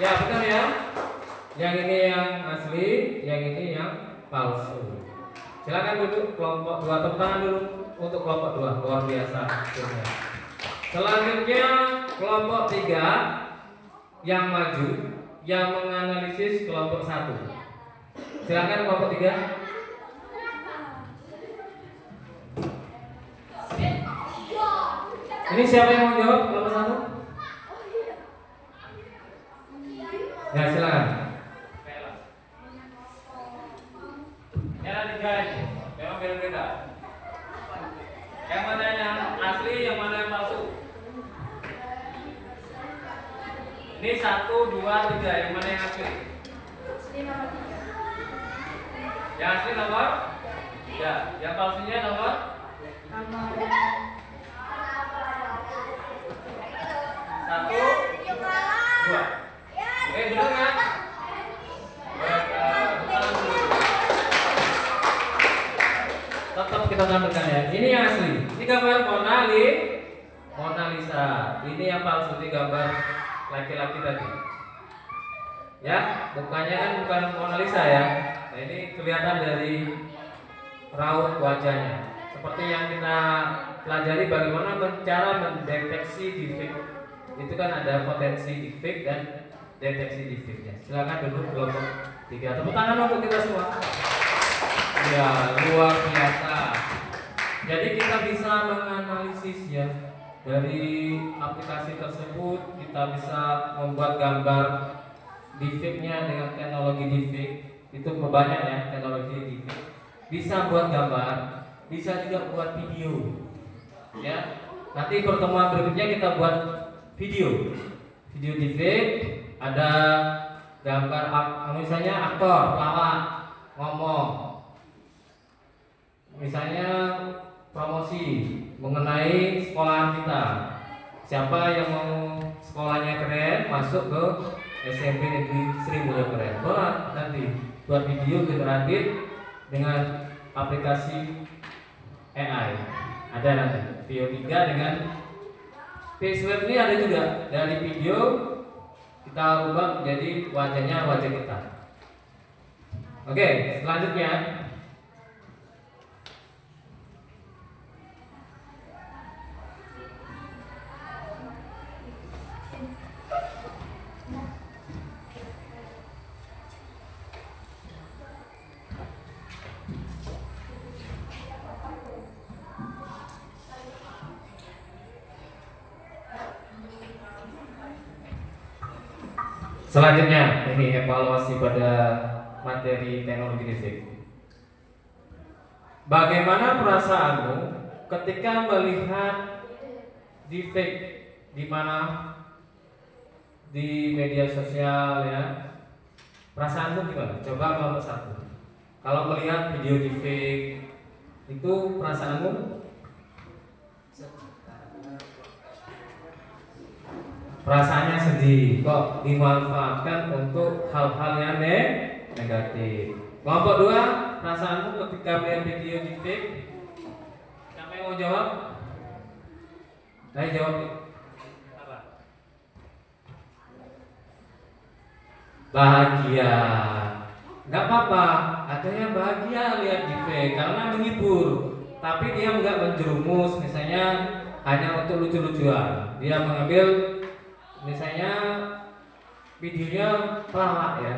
Ya benar ya. Yang ini yang asli, yang ini yang palsu. Silakan duduk kelompok 2, tepuk tangan dulu untuk kelompok 2, luar biasa. Selanjutnya kelompok 3 yang maju, yang menganalisis kelompok 1. Silakan kelompok 3. Ini siapa yang mau jawab kelompok 1? Ya silakan. Yang ada 3 ini, memang beda-beda. Yang mana yang asli, yang mana yang palsu? Ini 1, 2, 3, yang mana yang asli? Yang asli nomor? Ya, yang palsunya nomor? Satu, 2. Benar nggak? Tetap kita tampilkan ya. Ini yang asli. Ini gambar Mona Lisa. Ini yang palsu, ini gambar laki-laki tadi. Ya, mukanya kan bukan Mona Lisa ya. Nah, ini kelihatan dari raut wajahnya. Seperti yang kita pelajari bagaimana cara mendeteksi defect. Itu kan ada potensi defect dan deteksi defectnya. Silakan duduk kelompok 3. Tepuk tangan untuk kita semua. Ya, luar biasa. Jadi kita bisa menganalisis ya dari aplikasi tersebut, kita bisa membuat gambar defectnya dengan teknologi defect. Itu banyak ya teknologi defect. Bisa buat gambar, bisa juga buat video. Ya. Nanti pertemuan berikutnya kita buat video defect. Ada gambar misalnya aktor, pelawak, ngomong. Misalnya promosi mengenai sekolahan kita. Siapa yang mau sekolahnya keren masuk ke SMP Negeri Sri Mulia Keren. Buat nanti buat video generatif dengan aplikasi AI. Ada nanti video 3 dengan Facebook ini ada juga dari video kita ubah menjadi wajahnya wajah kita. Oke, selanjutnya ini evaluasi pada materi teknologi defect. Bagaimana perasaanmu ketika melihat defect di mana di media sosial ya? Perasaanmu gimana? Coba kelompok 1. Kalau melihat video defect itu perasaanmu? Perasaannya sedih, kok dimanfaatkan untuk hal-hal yang negatif. Kelompok 2, perasaanmu ketika melihat video defect. Siapa yang mau jawab? Ayo jawab. Apa? Bahagia. Nggak apa-apa, ada yang bahagia lihat defect karena menghibur. Tapi dia nggak menjerumus, misalnya hanya untuk lucu-lucuan. Dia mengambil misalnya videonya pelawak ya,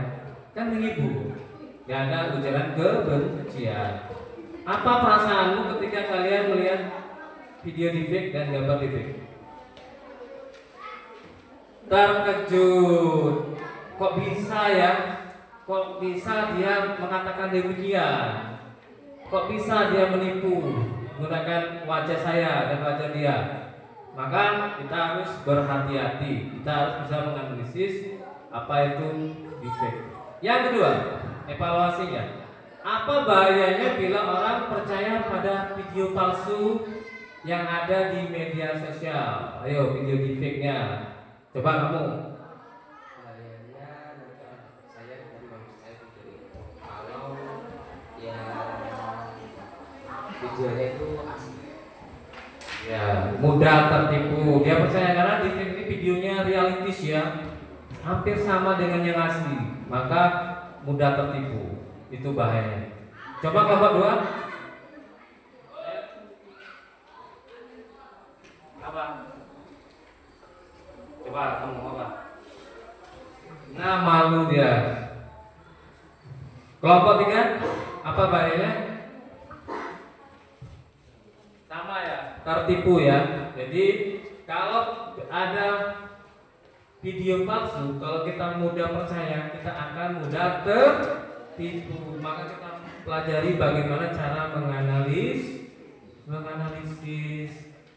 kan menghibur, nggak ada ujaran kebencian. Apa perasaanmu ketika kalian melihat video defect dan gambar defect? Terkejut, kok bisa ya? Kok bisa dia mengatakan demikian? Kok bisa dia menipu menggunakan wajah saya dan wajah dia? Maka kita harus berhati-hati. Kita harus bisa menganalisis apa itu defect. Yang kedua, evaluasinya. Apa bahayanya bila orang percaya pada video palsu yang ada di media sosial? Ayo, video defectnya. Coba kamu. Bahayanya nanti saya dari bagus saya video itu. Kalau ya videonya itu asli. Ya, mudah tertipu. Dia percaya karena di ini videonya realistis ya. hampir sama dengan yang asli, maka mudah tertipu. Itu bahayanya. Coba kelompok 2. Apa? Coba kamu apa? Nah, malu dia. Kelompok 3, apa bahayanya? Sama ya, tertipu ya. Jadi kalau ada video palsu, kalau kita mudah percaya, kita akan mudah tertipu. Maka kita pelajari bagaimana cara menganalisis.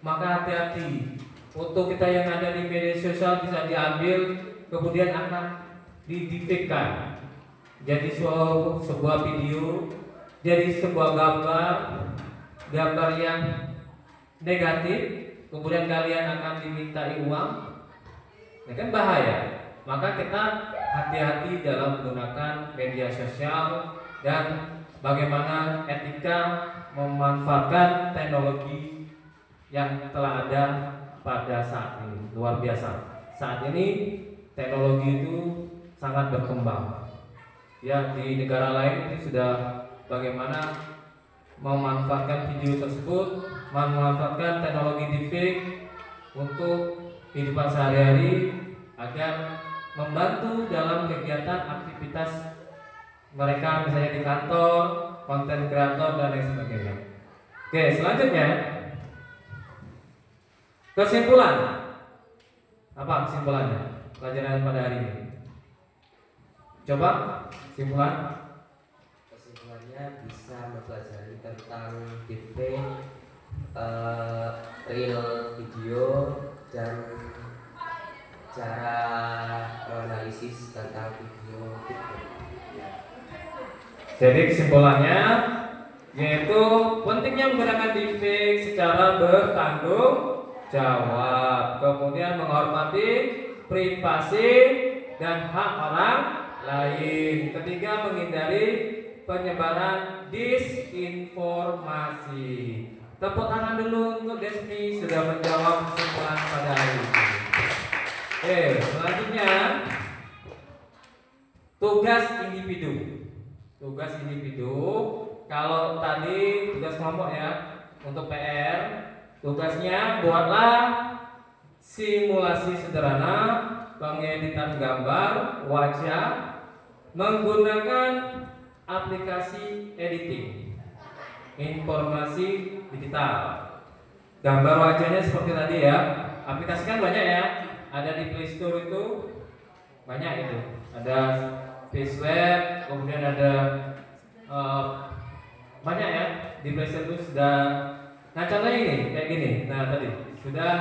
Maka hati-hati. Foto kita yang ada di media sosial bisa diambil, kemudian akan didifekkan. Jadi sebuah video, jadi sebuah gambar yang negatif, kemudian kalian akan dimintai uang, ya kan bahaya. Maka kita hati-hati dalam menggunakan media sosial dan bagaimana etika memanfaatkan teknologi yang telah ada pada saat ini. Luar biasa. Saat ini teknologi itu sangat berkembang. Ya, di negara lain itu sudah bagaimana memanfaatkan video tersebut, memanfaatkan teknologi deepfake untuk kehidupan sehari-hari agar membantu dalam kegiatan aktivitas mereka, misalnya di kantor, konten kreator dan lain sebagainya. Oke, selanjutnya kesimpulan. Apa kesimpulannya pelajaran pada hari ini? Coba kesimpulan. Kesimpulannya bisa mempelajari tentang deepfake, real video, dan cara menganalisis tentang video deepfake. Jadi kesimpulannya yaitu pentingnya menggunakan deepfake secara bertanggung jawab, kemudian menghormati privasi dan hak orang lain. Ketiga, menghindari penyebaran disinformasi. Tepuk tangan dulu untuk Desmi sudah menjawab kesimpulan pada hari ini. Oke, selanjutnya tugas individu. Tugas individu, kalau tadi tugas kelompok ya, untuk PR, tugasnya buatlah simulasi sederhana pengeditan gambar wajah menggunakan aplikasi editing informasi digital. Gambar wajahnya seperti tadi ya, aplikasi kan banyak ya, ada di Play Store itu banyak itu, ada Faceweb, kemudian ada banyak ya di Play Store itu sudah. Nah contohnya ini kayak gini, nah tadi sudah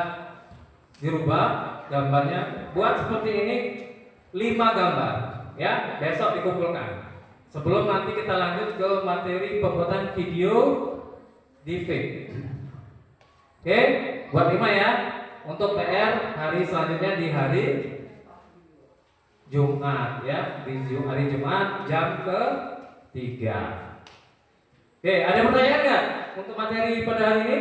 dirubah gambarnya, buat seperti ini 5 gambar ya, besok dikumpulkan sebelum nanti kita lanjut ke materi pembuatan video deepfake. Oke, buat 5 ya untuk PR hari selanjutnya di hari Jumat ya, di hari Jumat jam ke-3. Oke, ada pertanyaan nggak untuk materi pada hari ini?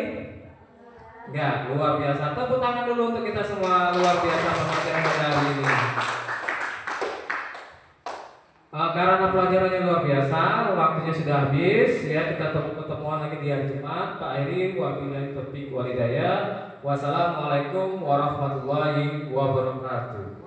Enggak, luar biasa. Tepuk tangan dulu untuk kita semua, luar biasa materi pada hari ini. Karena pelajarannya luar biasa, waktunya sudah habis ya, kita ketemuan lagi di hari Jumat. Pak Eri, wabillahi taufiq wal hidayah. Wassalamualaikum warahmatullahi wabarakatuh.